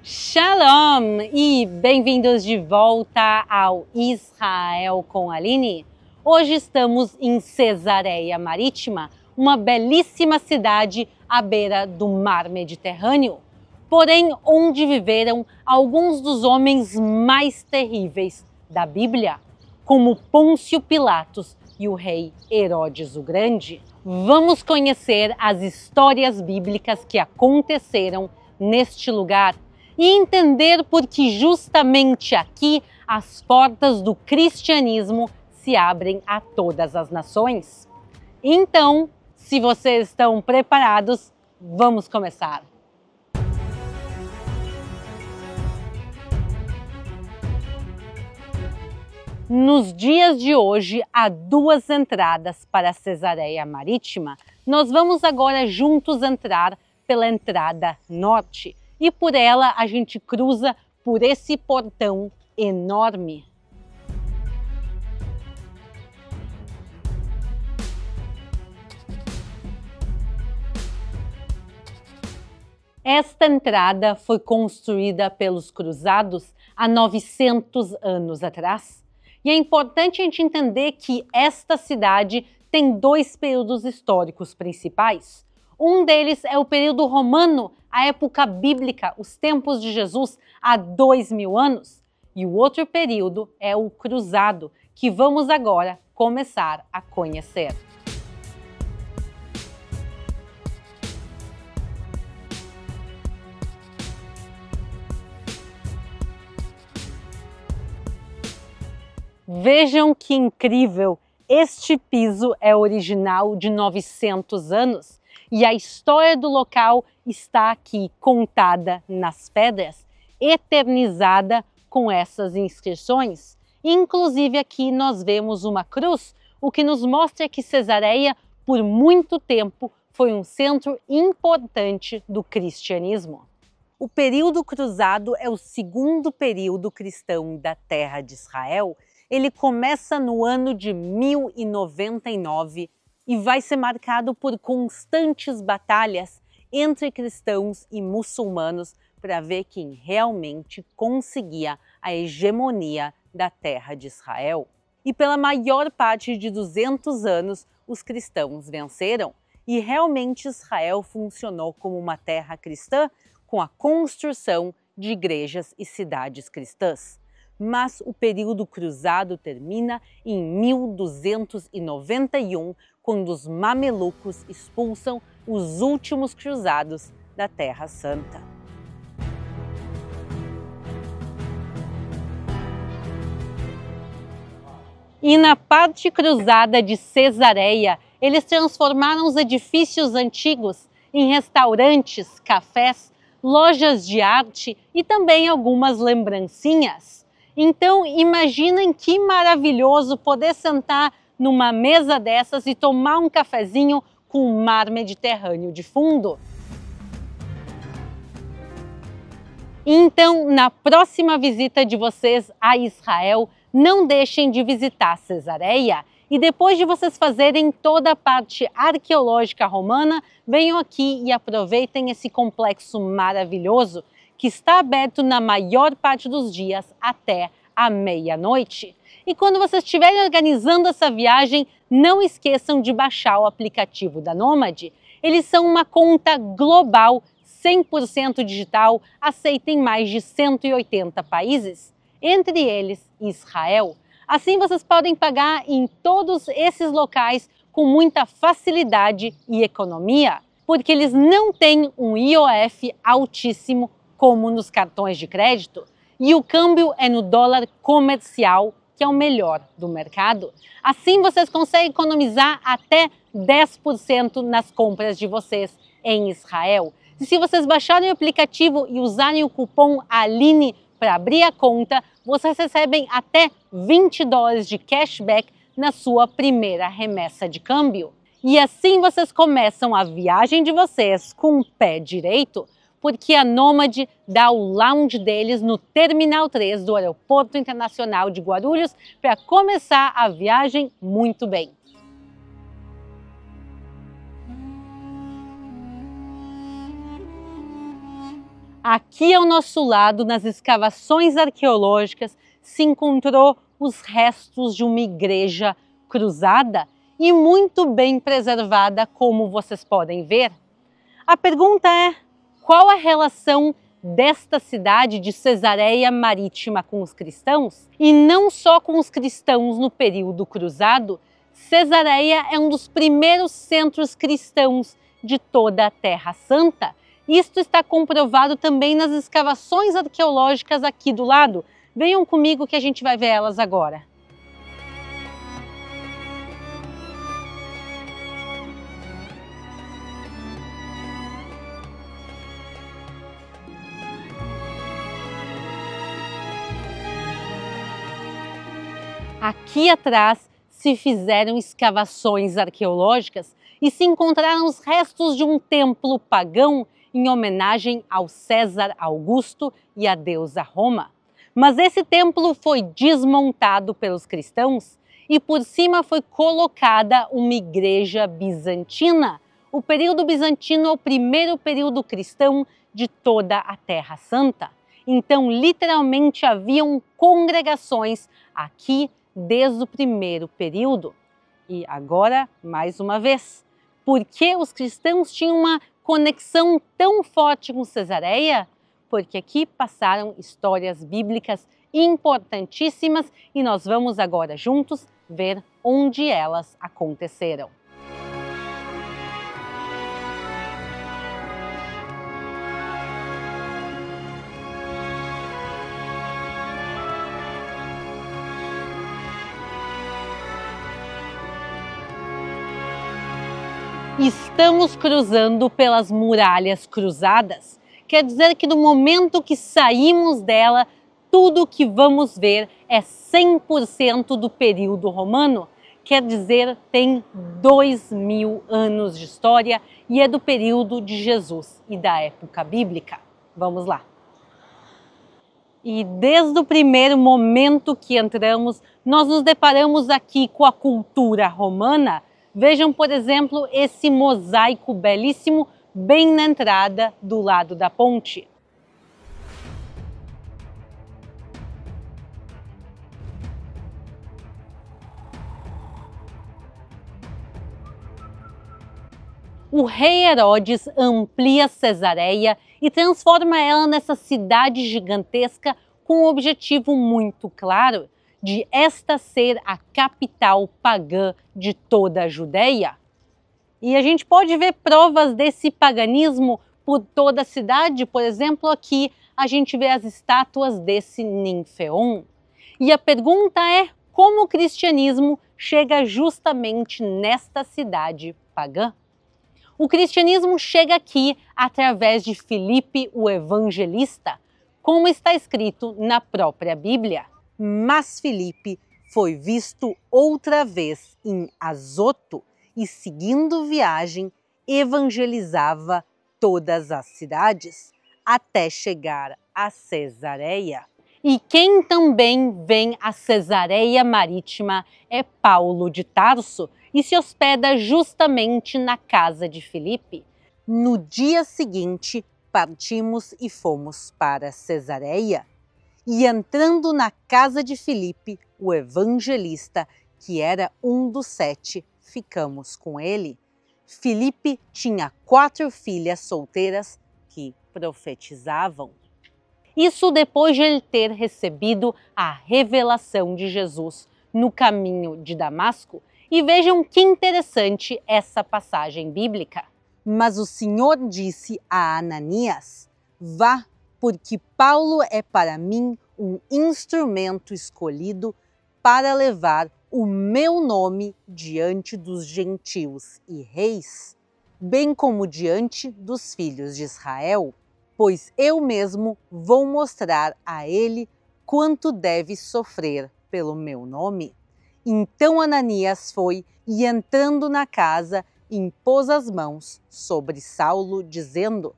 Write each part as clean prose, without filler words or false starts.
Shalom e bem-vindos de volta ao Israel com Aline. Hoje estamos em Cesareia Marítima, uma belíssima cidade à beira do mar Mediterrâneo, porém onde viveram alguns dos homens mais terríveis da Bíblia, como Pôncio Pilatos e o rei Herodes o Grande. Vamos conhecer as histórias bíblicas que aconteceram neste lugar e entender por que justamente aqui as portas do cristianismo se abrem a todas as nações. Então, se vocês estão preparados, vamos começar! Nos dias de hoje, há duas entradas para a Cesareia Marítima. Nós vamos agora juntos entrar pela entrada norte e por ela a gente cruza por esse portão enorme. Esta entrada foi construída pelos cruzados há 900 anos atrás. E é importante a gente entender que esta cidade tem dois períodos históricos principais. Um deles é o período romano, a época bíblica, os tempos de Jesus, há 2000 anos. E o outro período é o cruzado, que vamos agora começar a conhecer. Vejam que incrível! Este piso é original de 900 anos e a história do local está aqui contada nas pedras, eternizada com essas inscrições. Inclusive aqui nós vemos uma cruz, o que nos mostra que Cesareia, por muito tempo, foi um centro importante do cristianismo. O período cruzado é o segundo período cristão da terra de Israel. Ele começa no ano de 1099 e vai ser marcado por constantes batalhas entre cristãos e muçulmanos para ver quem realmente conseguia a hegemonia da terra de Israel. E pela maior parte de 200 anos, os cristãos venceram e realmente Israel funcionou como uma terra cristã com a construção de igrejas e cidades cristãs. Mas o período cruzado termina em 1291, quando os mamelucos expulsam os últimos cruzados da Terra Santa. E na parte cruzada de Cesareia, eles transformaram os edifícios antigos em restaurantes, cafés, lojas de arte e também algumas lembrancinhas. Então, imaginem que maravilhoso poder sentar numa mesa dessas e tomar um cafezinho com o mar Mediterrâneo de fundo. Então, na próxima visita de vocês a Israel, não deixem de visitar Cesareia e depois de vocês fazerem toda a parte arqueológica romana, venham aqui e aproveitem esse complexo maravilhoso que está aberto na maior parte dos dias até a meia-noite. E quando vocês estiverem organizando essa viagem, não esqueçam de baixar o aplicativo da Nômade. Eles são uma conta global, 100% digital, aceita em mais de 180 países, entre eles Israel. Assim vocês podem pagar em todos esses locais com muita facilidade e economia, porque eles não têm um IOF altíssimo como nos cartões de crédito, e o câmbio é no dólar comercial, que é o melhor do mercado. Assim vocês conseguem economizar até 10% nas compras de vocês em Israel. E se vocês baixarem o aplicativo e usarem o cupom ALINE para abrir a conta, vocês recebem até $20 de cashback na sua primeira remessa de câmbio. E assim vocês começam a viagem de vocês com o pé direito, porque a Nômade dá o lounge deles no Terminal 3 do Aeroporto Internacional de Guarulhos para começar a viagem muito bem. Aqui ao nosso lado, nas escavações arqueológicas, se encontrou os restos de uma igreja cruzada e muito bem preservada, como vocês podem ver. A pergunta é: qual a relação desta cidade de Cesareia Marítima com os cristãos? E não só com os cristãos no período cruzado, Cesareia é um dos primeiros centros cristãos de toda a Terra Santa. Isto está comprovado também nas escavações arqueológicas aqui do lado. Venham comigo que a gente vai ver elas agora. Aqui atrás se fizeram escavações arqueológicas e se encontraram os restos de um templo pagão em homenagem ao César Augusto e à deusa Roma. Mas esse templo foi desmontado pelos cristãos e por cima foi colocada uma igreja bizantina. O período bizantino é o primeiro período cristão de toda a Terra Santa. Então, literalmente, haviam congregações aqui desde o primeiro período. E agora, mais uma vez, por que os cristãos tinham uma conexão tão forte com Cesareia? Porque aqui passaram histórias bíblicas importantíssimas e nós vamos agora juntos ver onde elas aconteceram. Estamos cruzando pelas muralhas cruzadas. Quer dizer que no momento que saímos dela, tudo que vamos ver é 100% do período romano. Quer dizer, tem 2000 anos de história e é do período de Jesus e da época bíblica. Vamos lá. E desde o primeiro momento que entramos, nós nos deparamos aqui com a cultura romana. Vejam, por exemplo, esse mosaico belíssimo bem na entrada do lado da ponte. O rei Herodes amplia Cesareia e transforma ela nessa cidade gigantesca com um objetivo muito claro, de esta ser a capital pagã de toda a Judéia. E a gente pode ver provas desse paganismo por toda a cidade. Por exemplo, aqui a gente vê as estátuas desse Ninfeon. E a pergunta é: como o cristianismo chega justamente nesta cidade pagã? O cristianismo chega aqui através de Filipe, o evangelista, como está escrito na própria Bíblia. Mas Filipe foi visto outra vez em Azoto e, seguindo viagem, evangelizava todas as cidades até chegar a Cesareia. E quem também vem a Cesareia Marítima é Paulo de Tarso e se hospeda justamente na casa de Filipe. No dia seguinte, partimos e fomos para Cesareia. E entrando na casa de Filipe, o evangelista, que era um dos 7, ficamos com ele. Filipe tinha 4 filhas solteiras que profetizavam. Isso depois de ele ter recebido a revelação de Jesus no caminho de Damasco. E vejam que interessante essa passagem bíblica. Mas o Senhor disse a Ananias: vá, porque Paulo é para mim um instrumento escolhido para levar o meu nome diante dos gentios e reis, bem como diante dos filhos de Israel, pois eu mesmo vou mostrar a ele quanto deve sofrer pelo meu nome. Então Ananias foi e, entrando na casa, impôs as mãos sobre Saulo, dizendo: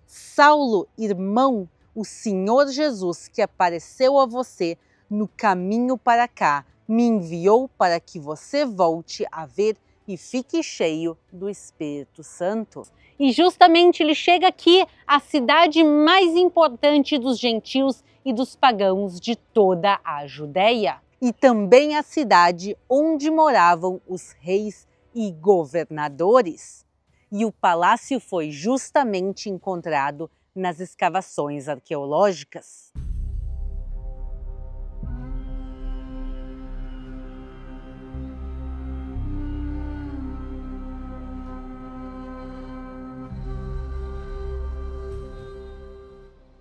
Saulo, irmão, o Senhor Jesus, que apareceu a você no caminho para cá, me enviou para que você volte a ver e fique cheio do Espírito Santo. E justamente ele chega aqui, a cidade mais importante dos gentios e dos pagãos de toda a Judéia. E também a cidade onde moravam os reis e governadores. E o palácio foi justamente encontrado nas escavações arqueológicas.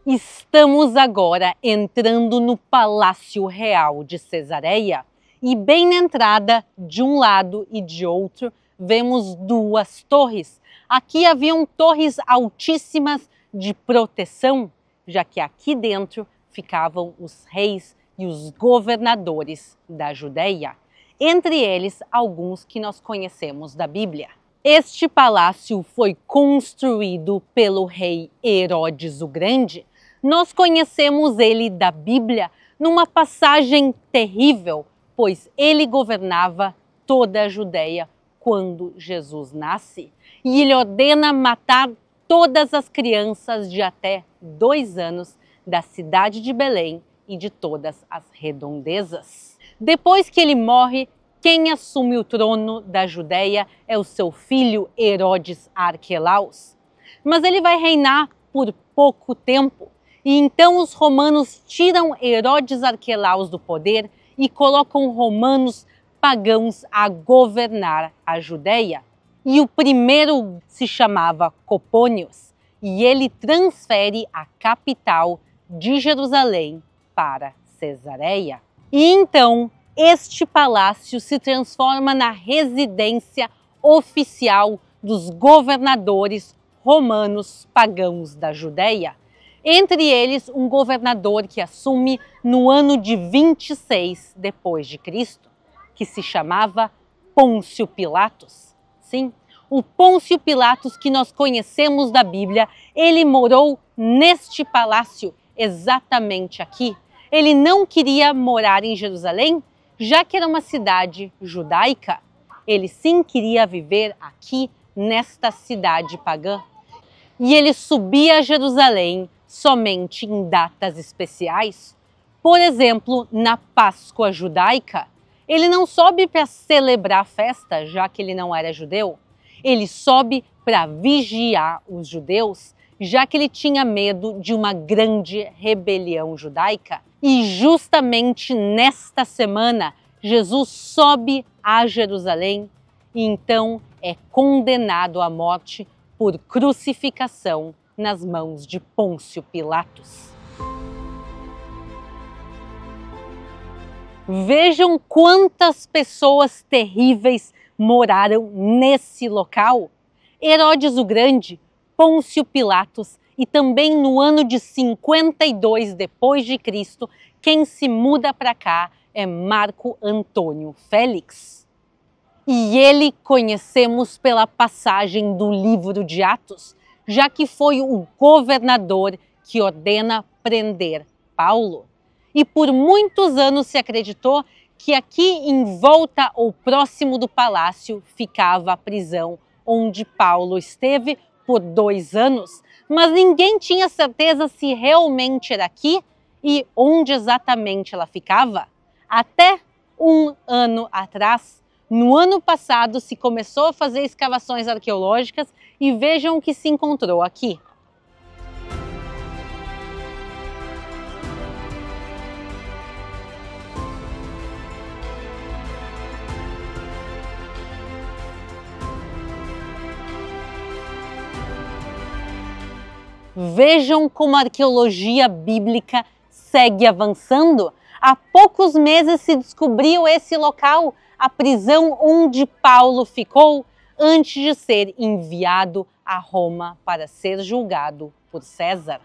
Estamos agora entrando no Palácio Real de Cesareia e bem na entrada, de um lado e de outro, vemos duas torres. Aqui haviam torres altíssimas de proteção, já que aqui dentro ficavam os reis e os governadores da Judéia, entre eles alguns que nós conhecemos da Bíblia. Este palácio foi construído pelo rei Herodes o Grande. Nós conhecemos ele da Bíblia numa passagem terrível, pois ele governava toda a Judéia quando Jesus nasce. E ele ordena matar todas as crianças de até 2 anos da cidade de Belém e de todas as redondezas. Depois que ele morre, quem assume o trono da Judéia é o seu filho Herodes Arquelaus. Mas ele vai reinar por pouco tempo. E então os romanos tiram Herodes Arquelaus do poder e colocam romanos pagãos a governar a Judéia. E o primeiro se chamava Copônios, e ele transfere a capital de Jerusalém para Cesareia. E então este palácio se transforma na residência oficial dos governadores romanos pagãos da Judéia. Entre eles, um governador que assume no ano de 26 depois de Cristo, que se chamava Pôncio Pilatos. Sim, o Pôncio Pilatos que nós conhecemos da Bíblia, ele morou neste palácio, exatamente aqui. Ele não queria morar em Jerusalém, já que era uma cidade judaica. Ele sim queria viver aqui, nesta cidade pagã. E ele subia a Jerusalém somente em datas especiais. Por exemplo, na Páscoa judaica, ele não sobe para celebrar a festa, já que ele não era judeu. Ele sobe para vigiar os judeus, já que ele tinha medo de uma grande rebelião judaica. E justamente nesta semana, Jesus sobe a Jerusalém e então é condenado à morte por crucificação nas mãos de Pôncio Pilatos. Vejam quantas pessoas terríveis moraram nesse local. Herodes o Grande, Pôncio Pilatos e também no ano de 52 depois de Cristo, quem se muda para cá é Marco Antônio Félix. E ele conhecemos pela passagem do livro de Atos, já que foi o governador que ordena prender Paulo. E por muitos anos se acreditou que aqui em volta ou próximo do palácio ficava a prisão onde Paulo esteve por 2 anos, mas ninguém tinha certeza se realmente era aqui e onde exatamente ela ficava. Até 1 ano atrás, no ano passado, se começou a fazer escavações arqueológicas e vejam o que se encontrou aqui. Vejam como a arqueologia bíblica segue avançando. Há poucos meses se descobriu esse local, a prisão onde Paulo ficou antes de ser enviado a Roma para ser julgado por César.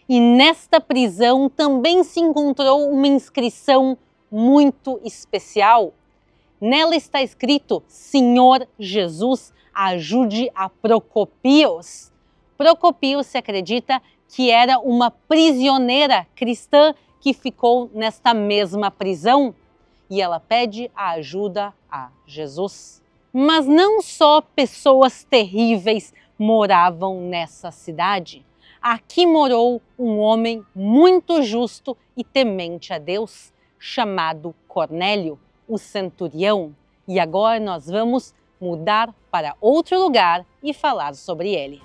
E nesta prisão também se encontrou uma inscrição muito especial. Nela está escrito: Senhor Jesus, ajude a Procopios. Procopios se acredita que era uma prisioneira cristã que ficou nesta mesma prisão e ela pede a ajuda a Jesus. Mas não só pessoas terríveis moravam nessa cidade. Aqui morou um homem muito justo e temente a Deus, chamado Cornélio, o centurião. E agora nós vamos mudar para outro lugar e falar sobre ele.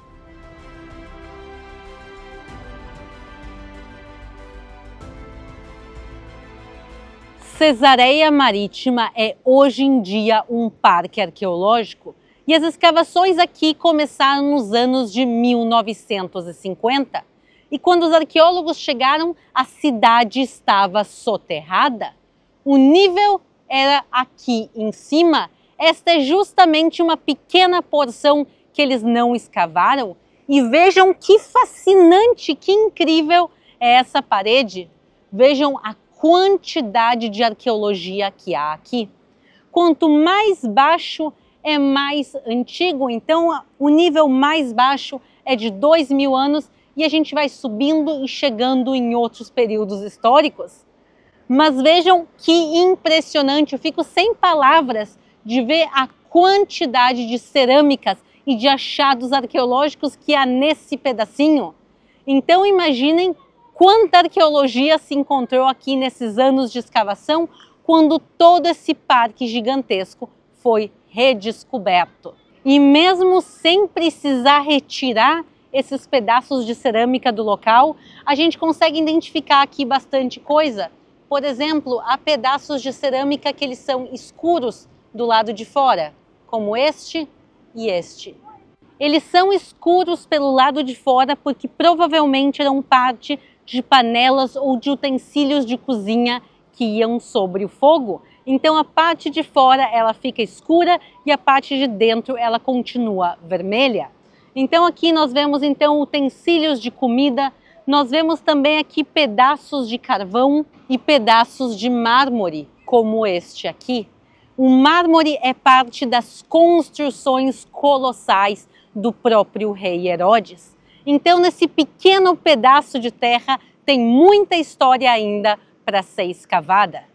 Cesareia Marítima é hoje em dia um parque arqueológico e as escavações aqui começaram nos anos de 1950. E quando os arqueólogos chegaram, a cidade estava soterrada. O nível era aqui em cima. Esta é justamente uma pequena porção que eles não escavaram. E vejam que fascinante, que incrível é essa parede. Vejam a quantidade de arqueologia que há aqui. Quanto mais baixo é mais antigo, então o nível mais baixo é de 2000 anos e a gente vai subindo e chegando em outros períodos históricos. Mas vejam que impressionante, eu fico sem palavras de ver a quantidade de cerâmicas e de achados arqueológicos que há nesse pedacinho. Então imaginem quanta arqueologia se encontrou aqui nesses anos de escavação quando todo esse parque gigantesco foi redescoberto. E mesmo sem precisar retirar esses pedaços de cerâmica do local, a gente consegue identificar aqui bastante coisa. Por exemplo, há pedaços de cerâmica que eles são escuros do lado de fora, como este e este. Eles são escuros pelo lado de fora porque provavelmente eram parte de panelas ou de utensílios de cozinha que iam sobre o fogo. Então a parte de fora ela fica escura e a parte de dentro ela continua vermelha. Então aqui nós vemos então utensílios de comida, nós vemos também aqui pedaços de carvão e pedaços de mármore, como este aqui. O mármore é parte das construções colossais do próprio rei Herodes. Então, nesse pequeno pedaço de terra, tem muita história ainda para ser escavada.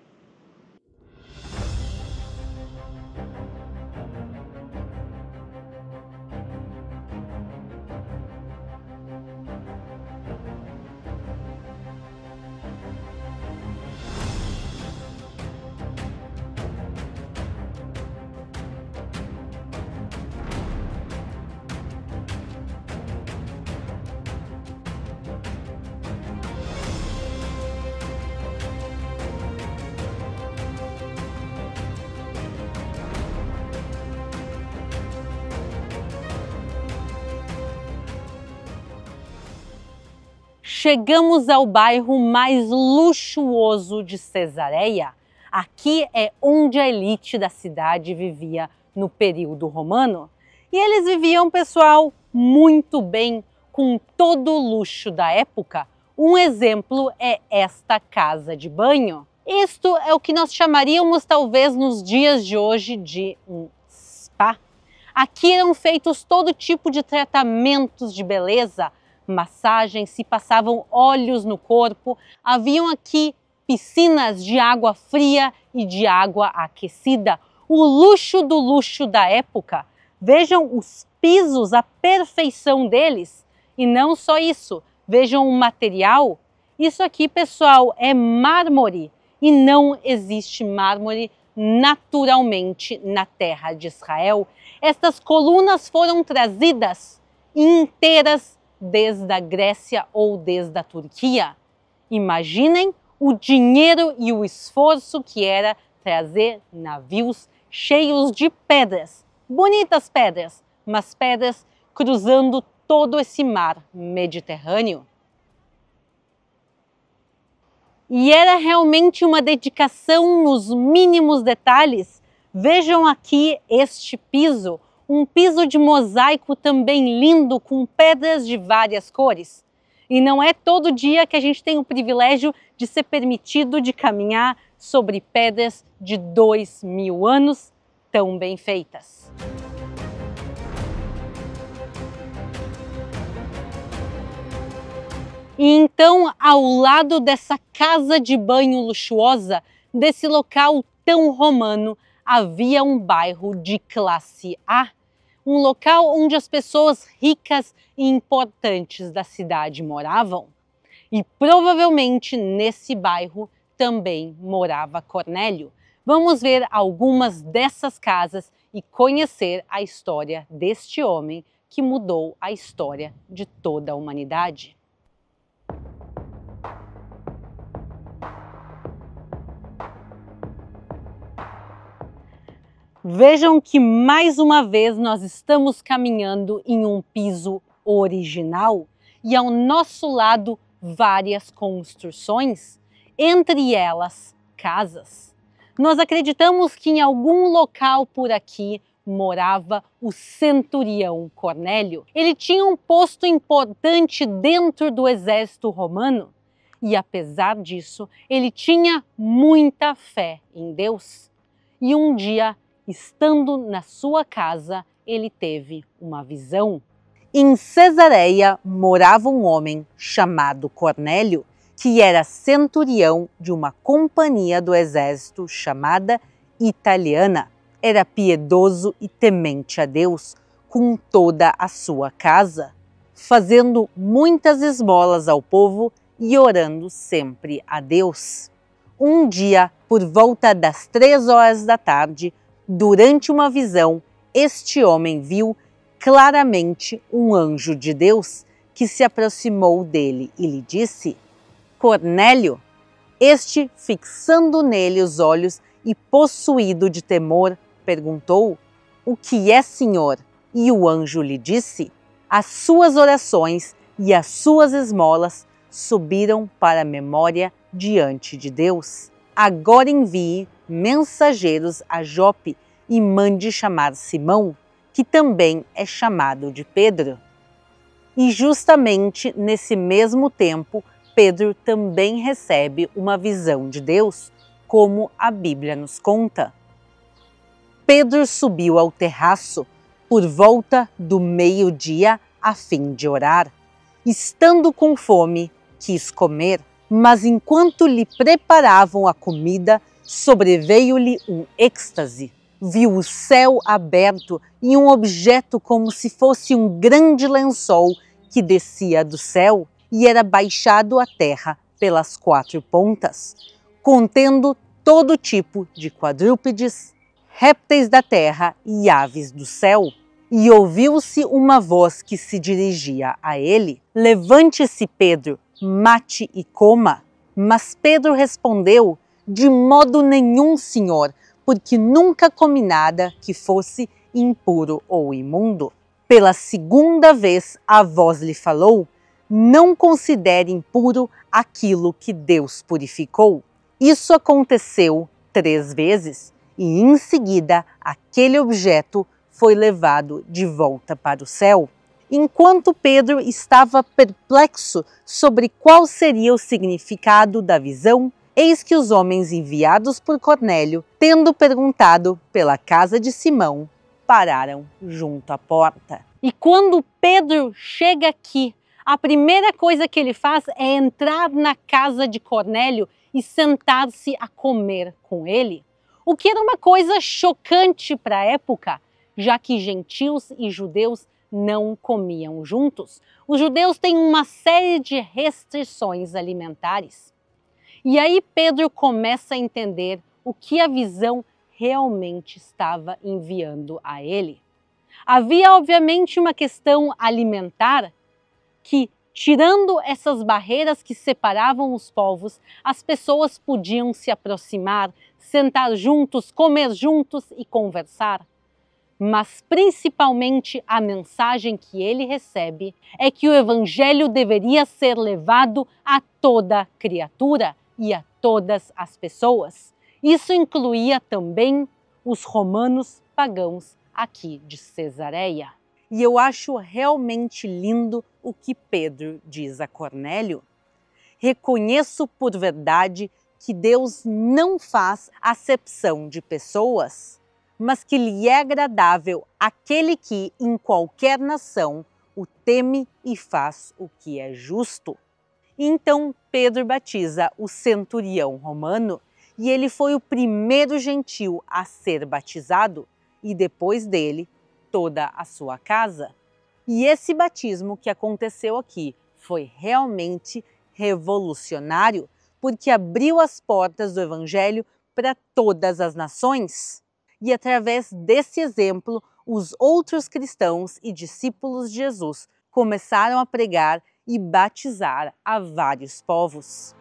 Chegamos ao bairro mais luxuoso de Cesareia. Aqui é onde a elite da cidade vivia no período romano. E eles viviam, pessoal, muito bem, com todo o luxo da época. Um exemplo é esta casa de banho. Isto é o que nós chamaríamos, talvez, nos dias de hoje, de um spa. Aqui eram feitos todo tipo de tratamentos de beleza, massagens, se passavam óleos no corpo, haviam aqui piscinas de água fria e de água aquecida, o luxo do luxo da época. Vejam os pisos, a perfeição deles. E não só isso, vejam o material. Isso aqui, pessoal, é mármore e não existe mármore naturalmente na terra de Israel. Estas colunas foram trazidas inteiras desde a Grécia ou desde a Turquia. Imaginem o dinheiro e o esforço que era trazer navios cheios de pedras, bonitas pedras, mas pedras cruzando todo esse mar Mediterrâneo. E era realmente uma dedicação nos mínimos detalhes. Vejam aqui este piso. Um piso de mosaico também lindo, com pedras de várias cores. E não é todo dia que a gente tem o privilégio de ser permitido de caminhar sobre pedras de 2000 anos tão bem feitas. E então, ao lado dessa casa de banho luxuosa, desse local tão romano, havia um bairro de classe A, um local onde as pessoas ricas e importantes da cidade moravam. E provavelmente nesse bairro também morava Cornélio. Vamos ver algumas dessas casas e conhecer a história deste homem que mudou a história de toda a humanidade. Vejam que mais uma vez nós estamos caminhando em um piso original e ao nosso lado várias construções, entre elas casas. Nós acreditamos que em algum local por aqui morava o centurião Cornélio. Ele tinha um posto importante dentro do exército romano e, apesar disso, ele tinha muita fé em Deus. E um dia, estando na sua casa, ele teve uma visão. Em Cesareia morava um homem chamado Cornélio, que era centurião de uma companhia do exército chamada Italiana. Era piedoso e temente a Deus com toda a sua casa, fazendo muitas esmolas ao povo e orando sempre a Deus. Um dia, por volta das 3 horas da tarde, durante uma visão, este homem viu claramente um anjo de Deus que se aproximou dele e lhe disse: Cornélio. Este, fixando nele os olhos e possuído de temor, perguntou: O que é, Senhor? E o anjo lhe disse: As suas orações e as suas esmolas subiram para a memória diante de Deus. Agora envie mensageiros a Jope e mande chamar Simão, que também é chamado de Pedro. E justamente nesse mesmo tempo, Pedro também recebe uma visão de Deus, como a Bíblia nos conta. Pedro subiu ao terraço por volta do meio-dia a fim de orar. Estando com fome, quis comer, mas enquanto lhe preparavam a comida, sobreveio-lhe um êxtase. Viu o céu aberto e um objeto como se fosse um grande lençol que descia do céu e era baixado à terra pelas 4 pontas, contendo todo tipo de quadrúpedes, répteis da terra e aves do céu. E ouviu-se uma voz que se dirigia a ele: Levante-se, Pedro, mate e coma. Mas Pedro respondeu: De modo nenhum, Senhor, porque nunca comi nada que fosse impuro ou imundo. Pela segunda vez a voz lhe falou: Não considere impuro aquilo que Deus purificou. Isso aconteceu 3 vezes e em seguida aquele objeto foi levado de volta para o céu. Enquanto Pedro estava perplexo sobre qual seria o significado da visão, eis que os homens enviados por Cornélio, tendo perguntado pela casa de Simão, pararam junto à porta. E quando Pedro chega aqui, a primeira coisa que ele faz é entrar na casa de Cornélio e sentar-se a comer com ele, o que era uma coisa chocante para a época, já que gentios e judeus não comiam juntos. Os judeus têm uma série de restrições alimentares. E aí Pedro começa a entender o que a visão realmente estava enviando a ele. Havia, obviamente, uma questão alimentar que, tirando essas barreiras que separavam os povos, as pessoas podiam se aproximar, sentar juntos, comer juntos e conversar. Mas principalmente a mensagem que ele recebe é que o evangelho deveria ser levado a toda criatura e a todas as pessoas. Isso incluía também os romanos pagãos aqui de Cesareia. E eu acho realmente lindo o que Pedro diz a Cornélio. Reconheço por verdade que Deus não faz acepção de pessoas, mas que lhe é agradável aquele que, em qualquer nação, o teme e faz o que é justo. Então Pedro batiza o centurião romano, e ele foi o primeiro gentil a ser batizado, e depois dele, toda a sua casa. E esse batismo que aconteceu aqui foi realmente revolucionário, porque abriu as portas do Evangelho para todas as nações. E através desse exemplo, os outros cristãos e discípulos de Jesus começaram a pregar e batizar a vários povos.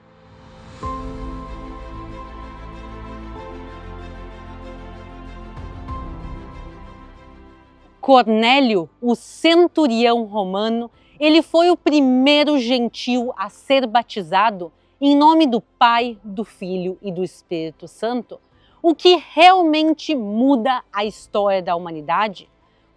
Cornélio, o centurião romano, ele foi o primeiro gentil a ser batizado em nome do Pai, do Filho e do Espírito Santo, o que realmente muda a história da humanidade,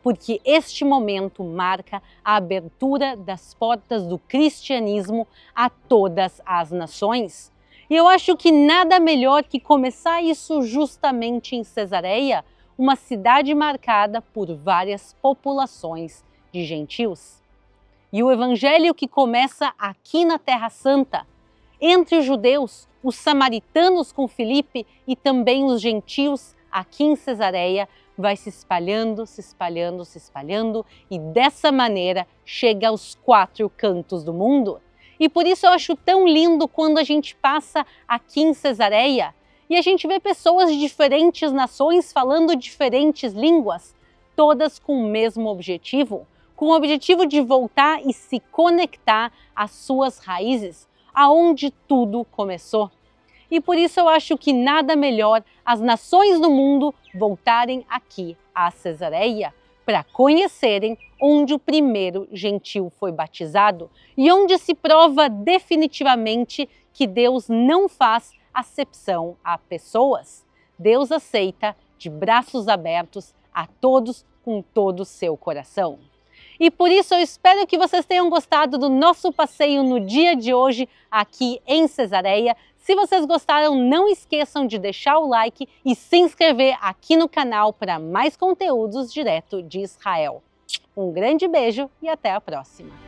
porque este momento marca a abertura das portas do cristianismo a todas as nações. E eu acho que nada melhor que começar isso justamente em Cesareia, uma cidade marcada por várias populações de gentios. E o evangelho que começa aqui na Terra Santa, entre os judeus, os samaritanos com Filipe e também os gentios aqui em Cesareia, vai se espalhando, se espalhando, se espalhando e dessa maneira chega aos 4 cantos do mundo. E por isso eu acho tão lindo quando a gente passa aqui em Cesareia e a gente vê pessoas de diferentes nações falando diferentes línguas, todas com o mesmo objetivo, com o objetivo de voltar e se conectar às suas raízes, aonde tudo começou. E por isso eu acho que nada melhor as nações do mundo voltarem aqui a Cesareia para conhecerem onde o primeiro gentil foi batizado e onde se prova definitivamente que Deus não faz acepção a pessoas. Deus aceita de braços abertos a todos com todo o seu coração. E por isso eu espero que vocês tenham gostado do nosso passeio no dia de hoje aqui em Cesareia. Se vocês gostaram, não esqueçam de deixar o like e se inscrever aqui no canal para mais conteúdos direto de Israel. Um grande beijo e até a próxima!